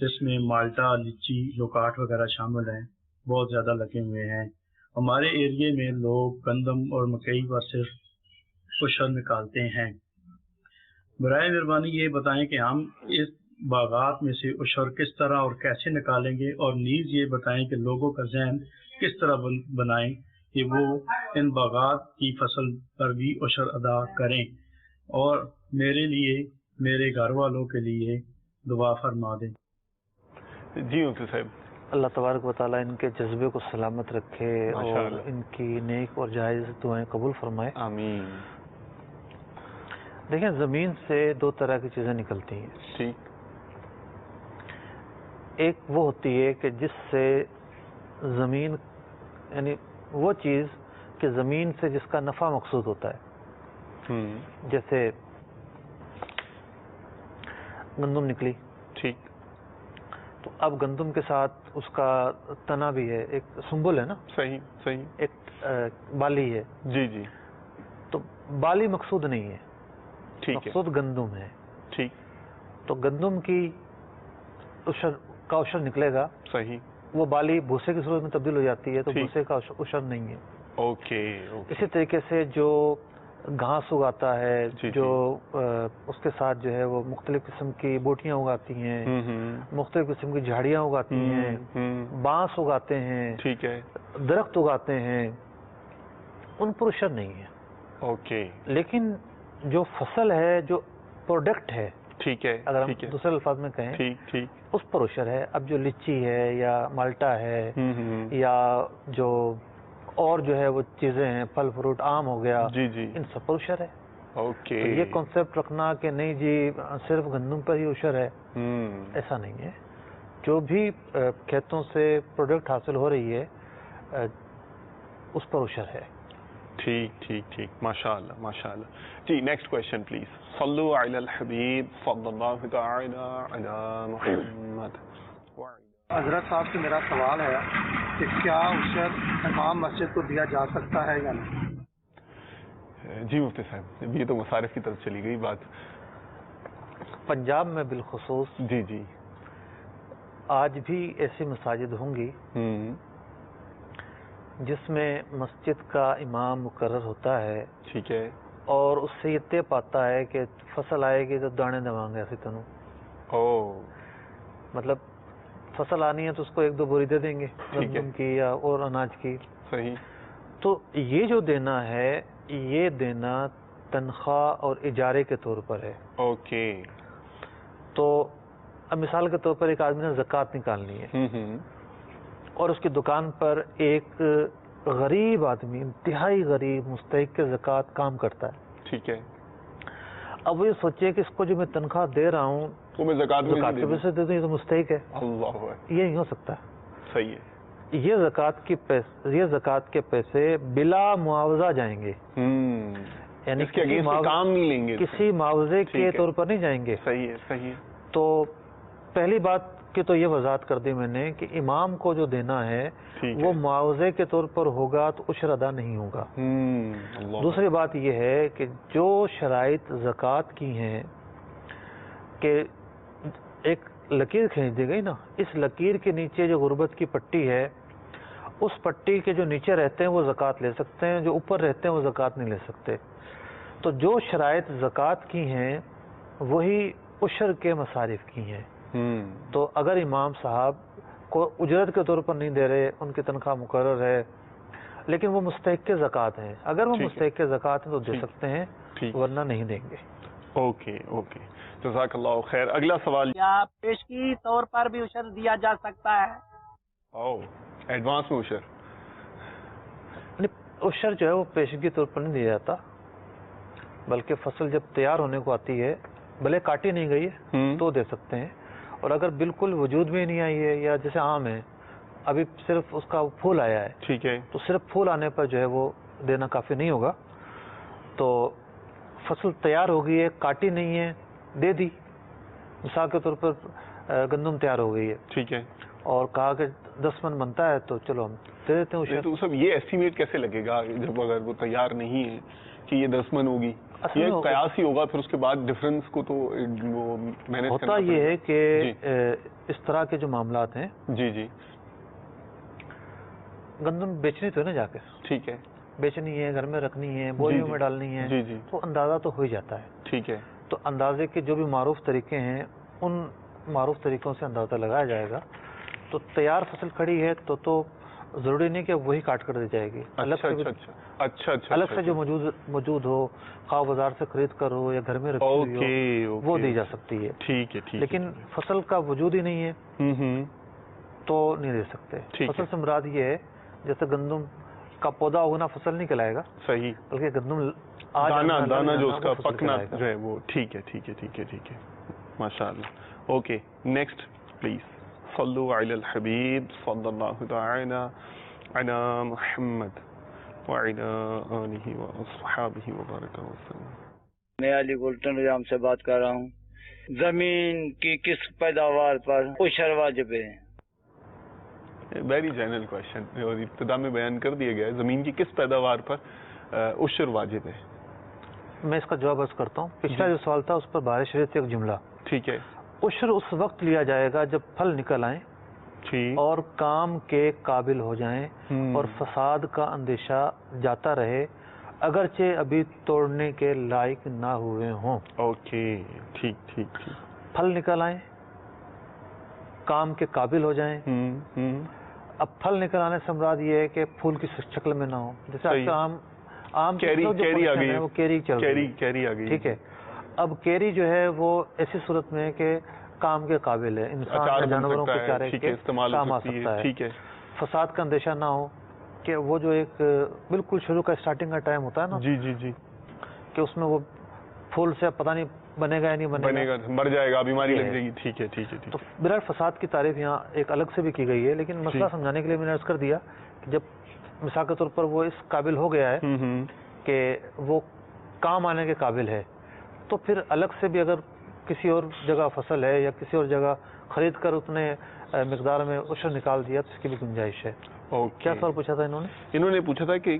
جس میں مالٹا، لیچی، لوکاٹ وغیرہ شامل ہیں، بہت زیادہ لگے ہوئے ہیں۔ ہمارے ایریے میں لوگ گندم اور مکئی پر صرف عشر نکالتے ہیں۔ برائے مہربانی یہ بتائیں کہ ہم اس باغات میں سے عشر کس طرح اور کیسے نکالیں گے، اور نیز یہ بتائیں کہ لوگوں کا ذہن کس طرح بنائیں کہ وہ ان باغات کی فصل پر بھی عشر ادا کریں، اور میرے لیے، میرے گھر والوں کے لیے دعا فرما دیں۔ جی مفتی صاحب، اللہ تبارک و تعالیٰ ان کے جذبے کو سلامت رکھے اور ماشاءاللہ، ان کی نیک اور جائز دعائیں قبول فرمائے۔ آمین۔ دیکھیں، زمین سے دو طرح کی چیزیں نکلتی ہیں۔ ٹھیک، ایک وہ ہوتی ہے کہ جس سے زمین، یعنی وہ چیز کہ زمین سے جس کا نفع مقصود ہوتا ہے، جیسے گندم نکلی، ٹھیک، تو اب گندم کے ساتھ اس کا تنا بھی ہے، ایک سنبل ہے نا، صحیح صحیح، ایک بالی ہے۔ جی جی، تو بالی مقصود نہیں ہے، ٹھیک ہے، مقصود گندم ہے۔ ٹھیک، تو گندم کی عشر نکلے گا، صحیح، وہ بالی بھوسے کی صورت میں تبدیل ہو جاتی ہے، تو ٹھیک، بھوسے کا عشر نہیں ہے۔ اوکے اوکے، اسی طریقے سے جو گھاس اگاتا ہے، جی، جو اس کے ساتھ جو ہے وہ مختلف قسم کی بوٹیاں اگاتی ہیں، مختلف قسم کی جھاڑیاں اگاتی ہیں، بانس اگاتے ہیں، ٹھیک ہے، درخت اگاتے ہیں، ان پر عشر نہیں ہے۔ اوکے، لیکن جو فصل ہے، جو پروڈکٹ ہے، ٹھیک ہے، اگر ہم ٹھیک ہے، دوسرے الفاظ میں کہیں، ٹھیک ٹھیک، اس پر عشر ہے۔ اب جو لیچی ہے یا مالٹا ہے یا جو اور جو ہے وہ چیزیں ہیں، پھل فروٹ، آم ہو گیا، جی جی، ان سب پر عشر ہے۔ اوکے، تو یہ کانسیپٹ رکھنا کہ نہیں جی صرف گندم پر ہی عشر ہے، ایسا نہیں ہے۔ جو بھی کھیتوں سے پروڈکٹ حاصل ہو رہی ہے اس پر عشر ہے۔ ٹھیک ٹھیک ٹھیک، ماشاء اللہ ماشاء اللہ۔ جی نیکسٹ کوشچن پلیز۔ صلو علی الحبیب صلی اللہ تعالی علی محمد۔ حضرت صاحب سے میرا سوال ہے کہ کیا عشر امام مسجد کو دیا جا سکتا ہے یا نہیں؟ جی مفتی صاحب، یہ تو مصارف کی طرف چلی گئی بات۔ پنجاب میں بالخصوص جی جی، آج بھی ایسی مساجد ہوں گی جس میں مسجد کا امام مقرر ہوتا ہے، ٹھیک ہے، اور اس سے یہ طے پاتا ہے کہ فصل آئے گی تو دانے دواں گے ایسے تنوں، مطلب فصل آنی ہے تو اس کو ایک دو بوری دے دیں گے گندم کی یا اور اناج کی۔ صحیح۔ تو یہ جو دینا ہے، یہ دینا تنخواہ اور اجارے کے طور پر ہے۔ اوکے۔ تو اب مثال کے طور پر ایک آدمی نے زکوٰۃ نکالنی ہے اور اس کی دکان پر ایک غریب آدمی، انتہائی غریب مستحق کے زکوٰۃ کام کرتا ہے، ٹھیک ہے۔ اب وہ یہ سوچے کہ اس کو جو میں تنخواہ دے رہا ہوں وہ میں زکوٰۃ کے پیسے دے دوں، یہ تو مستحق ہے، اللہ یہ نہیں ہو سکتا۔ صحیح ہے۔ یہ زکوٰۃ کے پیسے بلا معاوضہ جائیں گے، یعنی کام نہیں لیں گے، کسی معاوضے کے طور پر نہیں جائیں گے۔ صحیح ہے صحیح ہے۔ تو پہلی بات کہ تو یہ وضاحت کر دی میں نے کہ امام کو جو دینا ہے وہ معاوضے کے طور پر ہوگا تو عشر ادا نہیں ہوگا۔ دوسری بات یہ ہے کہ جو شرائط زکوٰۃ کی ہیں کہ ایک لکیر کھینچ دی گئی نا، اس لکیر کے نیچے جو غربت کی پٹی ہے، اس پٹی کے جو نیچے رہتے ہیں وہ زکوٰۃ لے سکتے ہیں، جو اوپر رہتے ہیں وہ زکوٰۃ نہیں لے سکتے۔ تو جو شرائط زکوٰۃ کی ہیں وہی عشر کے مصارف کی ہیں۔ تو اگر امام صاحب کو اجرت کے طور پر نہیں دے رہے، ان کی تنخواہ مقرر ہے، لیکن وہ مستحق کے زکوٰۃ ہیں، اگر وہ مستحق کے زکوٰۃ ہیں تو دے سکتے ہیں، ورنہ نہیں دیں گے۔ اوکے اوکے، جزاک اللہ خیر۔ اگلا سوال، کیا پیشگی طور پر بھی عشر دیا جا سکتا ہے؟ ایڈوانس میں عشر؟ عشر جو ہے وہ پیشگی طور پر نہیں دیا جاتا، بلکہ فصل جب تیار ہونے کو آتی ہے، بھلے کاٹی نہیں گئی ہے تو دے سکتے ہیں، اور اگر بالکل وجود میں نہیں آئی ہے، یا جیسے آم ہے ابھی صرف اس کا پھول آیا ہے، ٹھیک ہے، تو صرف پھول آنے پر جو ہے وہ دینا کافی نہیں ہوگا۔ تو فصل تیار ہو گئی ہے، کاٹی نہیں ہے، دے دی۔ مثال کے طور پر گندم تیار ہو گئی ہے، ٹھیک ہے، اور کہا کہ 10 من بنتا ہے تو چلو ہم دے دیتے ہیں عشر۔ تو سب یہ ایسٹیمیٹ کیسے لگے گا جب اگر وہ تیار نہیں ہے کہ یہ 10 من ہوگی؟ یہ قیاس ہی ہوگا, پھر اس کے بعد ڈفرنس کو تو وہ مینیج ہوتا یہ ہے کہ اس طرح کے جو معاملات ہیں, جی جی, گندم بیچنی تو ہے نا جا کے, ٹھیک ہے, بیچنی ہے, گھر میں رکھنی ہے, بوریوں میں ڈالنی ہے, جی جی, تو اندازہ تو ہو ہی جاتا ہے, ٹھیک ہے. تو اندازے کے جو بھی معروف طریقے ہیں ان معروف طریقوں سے اندازہ لگایا جائے گا. تو تیار فصل کھڑی ہے تو ضروری نہیں کہ وہی کاٹ کر دی جائے گی, الگ سے جو موجود ہو, خواہ بازار سے خرید کر ہو یا گھر میں رکھی ہوئی ہو, وہ دی جا سکتی ہے. ٹھیک ہے, لیکن فصل کا وجود ہی نہیں ہے تو نہیں دے سکتے. فصل سے مراد یہ ہے جیسے گندم کا پودا ہونا فصل نہیں کہلائے گا, صحیح, بلکہ گندم دانا جو اس کا پکنا جو ہے وہ. ٹھیک ہے, ٹھیک ہے, ٹھیک ہے, ٹھیک ہے, ماشاء اللہ. Okay, next please. صلو علی الحبیب صلی اللہ تعالی علی محمد وعلی آلہ واصحابہ وبارک وسلم. میں علی گلٹن ریام سے بات کر رہا ہوں. زمین کی کس پیداوار پر عشر واجب ہے؟ ویری جنرل کوشچن, اور ابتدا میں بیان کر دیا گیا ہے, زمین کی کس پیداوار پر عشر واجب ہے. میں اس کا جواب عرض کرتا ہوں. پچھلا جو سوال تھا اس پر بارش شریعت سے ایک جملہ, ٹھیک ہے. عشر اس وقت لیا جائے گا جب پھل نکل آئیں اور کام کے قابل ہو جائیں اور فساد کا اندیشہ جاتا رہے, اگرچہ ابھی توڑنے کے لائق نہ ہوئے ہوں. اوکے, ٹھیک ٹھیک ٹھیک. پھل نکل آئیں, کام کے قابل ہو جائیں. اب پھل نکل آنے سے مراد یہ ہے کہ پھول کی شکل میں نہ ہو, جیسے آم کیری آ گئی, وہ کیری چل رہی کیری آ گئی, ٹھیک ہے. اب کیری جو ہے وہ ایسی صورت میں ہے کہ کام کے قابل ہے, انسان جانوروں کے چارے کے کام آ سکتا ہے. فساد کا اندیشہ نہ ہو کہ وہ جو ایک بالکل شروع کا اسٹارٹنگ کا ٹائم ہوتا ہے نا, جی جی جی, کہ اس میں وہ پھول سے پتہ نہیں بنے گا یا نہیں بنے گا, مر جائے گا, بیماری لگ جائے گی. ٹھیک ہے, ٹھیک ہے. تو بہرحال فساد کی تعریف یہاں ایک الگ سے بھی کی گئی ہے, لیکن مسئلہ سمجھانے کے لیے میں نے عرض کر دیا کہ جب مثال کے طور پر وہ اس قابل ہو گیا ہے کہ وہ کام آنے کے قابل ہے, تو پھر الگ سے بھی اگر کسی اور جگہ فصل ہے یا کسی اور جگہ خرید کر اتنے مقدار میں عشر نکال دیا تو اس کی بھی گنجائش ہے. کیا سوال پوچھا تھا انہوں نے پوچھا تھا کہ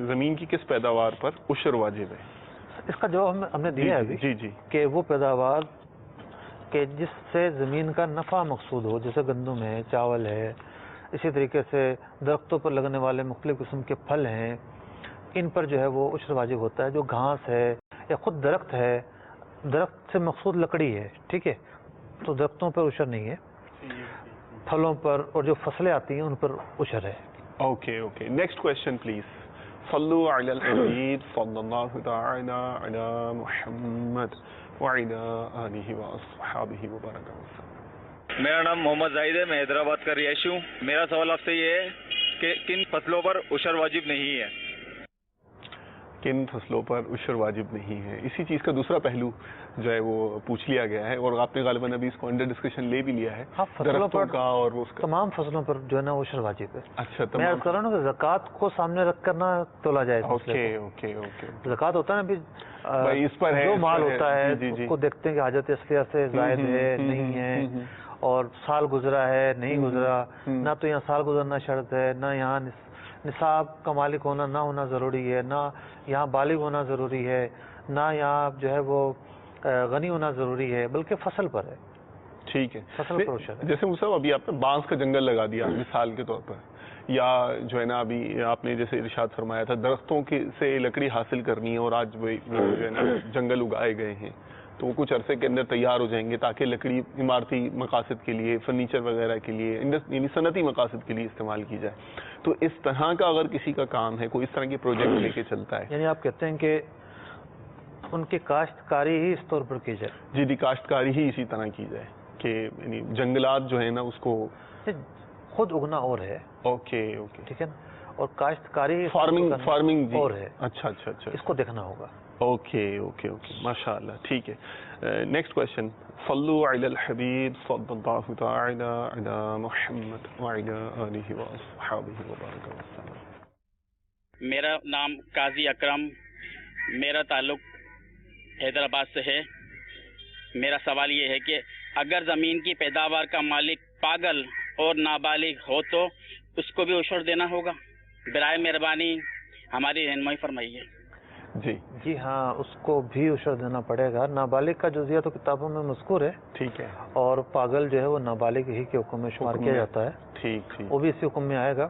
زمین کی کس پیداوار پر عشر واجب ہے. اس کا جواب ہم نے دیا ہے ابھی, جی جی, کہ وہ پیداوار کہ جس سے زمین کا نفع مقصود ہو, جیسے گندم ہے, چاول ہے, اسی طریقے سے درختوں پر لگنے والے مختلف قسم کے پھل ہیں, ان پر جو ہے وہ عشر واجب ہوتا ہے. جو گھاس ہے یا خود درخت ہے, درخت سے مقصود لکڑی ہے, ٹھیک ہے, تو درختوں پر عشر نہیں ہے, پھلوں پر اور جو فصلیں آتی ہیں ان پر عشر ہے. Okay okay, next question please. صلو علی الحبیب صلی اللہ تعالی علی محمد وعلی آلہ واصحابہ وبارک وسلم. میرا نام محمد زاہد ہے, میں حیدرآباد کا رہائشی ہوں. میرا سوال آپ سے یہ ہے کہ کن فصلوں پر عشر واجب نہیں ہے. کن فصلوں پر عشر واجب نہیں ہے, اسی چیز کا دوسرا پہلو جو ہے وہ پوچھ لیا گیا ہے, اور آپ نے غالباً ابھی اس کو انڈر ڈسکشن لے بھی لیا ہے. درختوں کا اور اس کا تمام فصلوں پر جو ہے نا عشر واجب ہے. اچھا, میں عرض کر رہا ہوں کہ زکوٰۃ کو سامنے رکھ کر نہ تولا جائے. اوکے اوکے اوکے, زکوٰۃ ہوتا ہے نا اس پر جو مال ہوتا ہے اس کو دیکھتے ہیں کہ حاجت اصلیہ سے زائد ہے نہیں ہے, اور سال گزرا ہے نہیں گزرا, نہ تو یہاں سال گزرنا شرط ہے, نہ یہاں نصاب کا مالک ہونا نہ ہونا ضروری ہے, نہ یہاں بالغ ہونا ضروری ہے, نہ یہاں جو ہے وہ غنی ہونا ضروری ہے, بلکہ فصل پر ہے. ٹھیک ہے, فصل پر عشر ہے. جیسے مصعب ابھی آپ نے بانس کا جنگل لگا دیا مثال کے طور پر, یا جو ہے نا ابھی آپ نے جیسے ارشاد فرمایا تھا درختوں سے لکڑی حاصل کرنی ہے, اور آج وہ جو ہے نا جنگل اگائے گئے ہیں, تو وہ کچھ عرصے کے اندر تیار ہو جائیں گے تاکہ لکڑی عمارتی مقاصد کے لیے, فرنیچر وغیرہ کے لیے, یعنی صنعتی مقاصد کے لیے استعمال کی جائے. تو اس طرح کا اگر کسی کا کام ہے, کوئی اس طرح کے پروجیکٹ لے کے چلتا ہے, یعنی آپ کہتے ہیں کہ ان کی کاشتکاری ہی اس طور پر کی جائے. جی جی, کاشتکاری ہی اسی طرح کی جائے کہ یعنی جنگلات جو ہے نا اس کو خود اگنا اور ہے. اوکے اوکے, ٹھیک ہے نا, اور کاشتکاری فارمنگ اور ہے. اچھا اچھا اچھا, اس کو دیکھنا ہوگا. اوکے اوکے اوکے, ماشاء اللہ, ٹھیک ہے. Next question. صلو علی الحبیب صلی اللہ تعالی علی محمد وعلی آلہ واصحابہ وبارک وسلم. میرا نام قاضی اکرم, میرا تعلق حیدرآباد سے ہے. میرا سوال یہ ہے کہ اگر زمین کی پیداوار کا مالک پاگل اور نابالغ ہو تو اس کو بھی عشر دینا ہوگا. برائے مہربانی ہماری رہنمائی فرمائیے. جی ہاں، اس کو بھی عشر دینا پڑے گا. نابالغ کا جزیہ تو کتابوں میں مذکور ہے، ٹھیک ہے، اور پاگل جو ہے وہ نابالغ ہی کے حکم میں شمار کیا جاتا ہے. ٹھیک، وہ بھی اسی حکم میں آئے گا،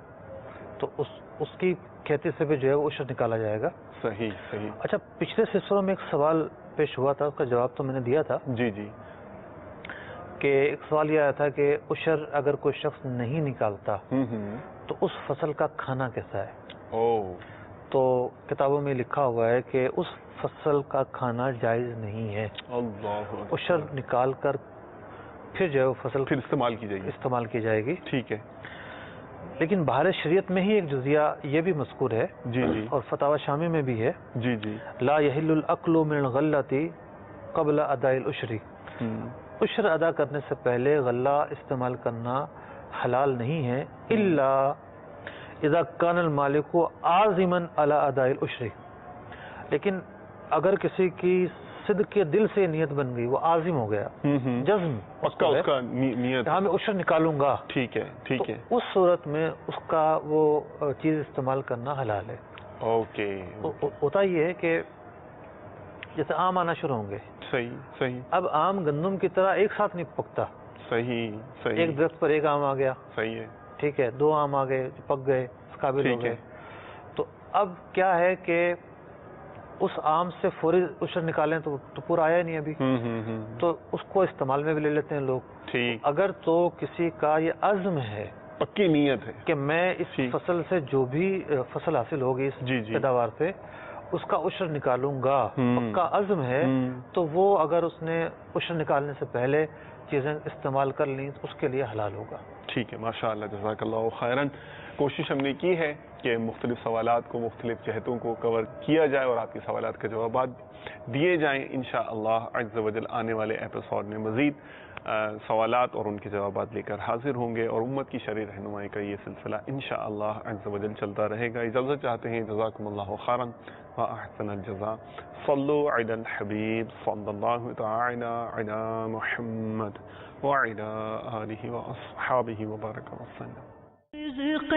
تو اس کی کھیتی سے بھی جو ہے وہ عشر نکالا جائے گا. صحیح. اچھا، پچھلے سلسلوں میں ایک سوال پیش ہوا تھا، اس کا جواب تو میں نے دیا تھا. جی کہ ایک سوال یہ آیا تھا کہ عشر اگر کوئی شخص نہیں نکالتا تو اس فصل کا کھانا کیسا ہے؟ تو کتابوں میں لکھا ہوا ہے کہ اس فصل کا کھانا جائز نہیں ہے. عشر نکال کر پھر جو ہے وہ فصل پھر استعمال کی جائے گی. ٹھیک ہے. لیکن بہار شریعت میں ہی ایک جزیہ یہ بھی مذکور ہے، اور فتاوی شامی میں بھی ہے. لا یحل الاکل من الغلۃ قبل اداء العشر. عشر ادا کرنے سے پہلے غلہ استعمال کرنا حلال نہیں ہے، الا اذا کان المالک عازما علی اداء العشر. لیکن اگر کسی کی صدق کے دل سے نیت بن گئی، وہ عازم ہو گیا، جزم پکا اس کا نیت، ہاں میں عشر نکالوں گا، ٹھیک ہے، اس صورت میں اس کا وہ چیز استعمال کرنا حلال ہے. اوکے. ہوتا یہ ہے کہ جیسے آم آنا شروع ہوں گے، صحیح. اب آم گندم کی طرح ایک ساتھ نہیں پکتا. صحیح. ایک درخت پر ایک آم آ گیا، صحیح ہے، ٹھیک ہے، 2 آم آ گئے، پک گئے، اس قابل ہو گئے. تو اب کیا ہے کہ اس آم سے فوری عشر نکالیں تو پورا آیا نہیں ابھی، تو اس کو استعمال میں بھی لے لیتے ہیں لوگ. اگر تو کسی کا یہ عزم ہے، پکی نیت ہے کہ میں اس فصل سے جو بھی فصل حاصل ہوگی اس پیداوار سے اس کا عشر نکالوں گا، پکا عزم ہے، تو وہ اگر اس نے عشر نکالنے سے پہلے چیزیں استعمال کر لیں تو اس کے لیے حلال ہوگا. ٹھیک ہے، ماشاءاللہ، جزاک اللہ خیراً. کوشش ہم نے کی ہے کہ مختلف سوالات کو، مختلف جہتوں کو کور کیا جائے اور آپ کے سوالات کے جوابات دیے جائیں. انشاءاللہ عز و جل آنے والے ایپیسوڈ میں مزید سوالات اور ان کے جوابات لے کر حاضر ہوں گے، اور امت کی شرعی رہنمائی کا یہ سلسلہ انشاءاللہ عز و جل چلتا رہے گا. اجازت چاہتے ہیں. جزاکم اللہ خیراً واحسن الجزاء. صلو علی الحبیب صلی اللہ تعالی علی محمد وعلی آلہ واصحابہ وبارک وسلم. رزق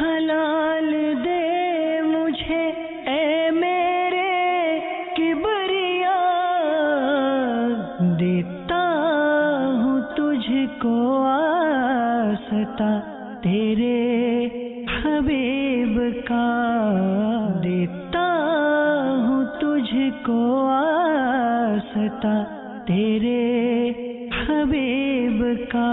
حلال دے مجھے اے میرے کبریا، دیتا ہوں تجھ کو آستا تیرے حبیب کا، دیتا ہوں تجھ کو آستا تیرے حبیب کا.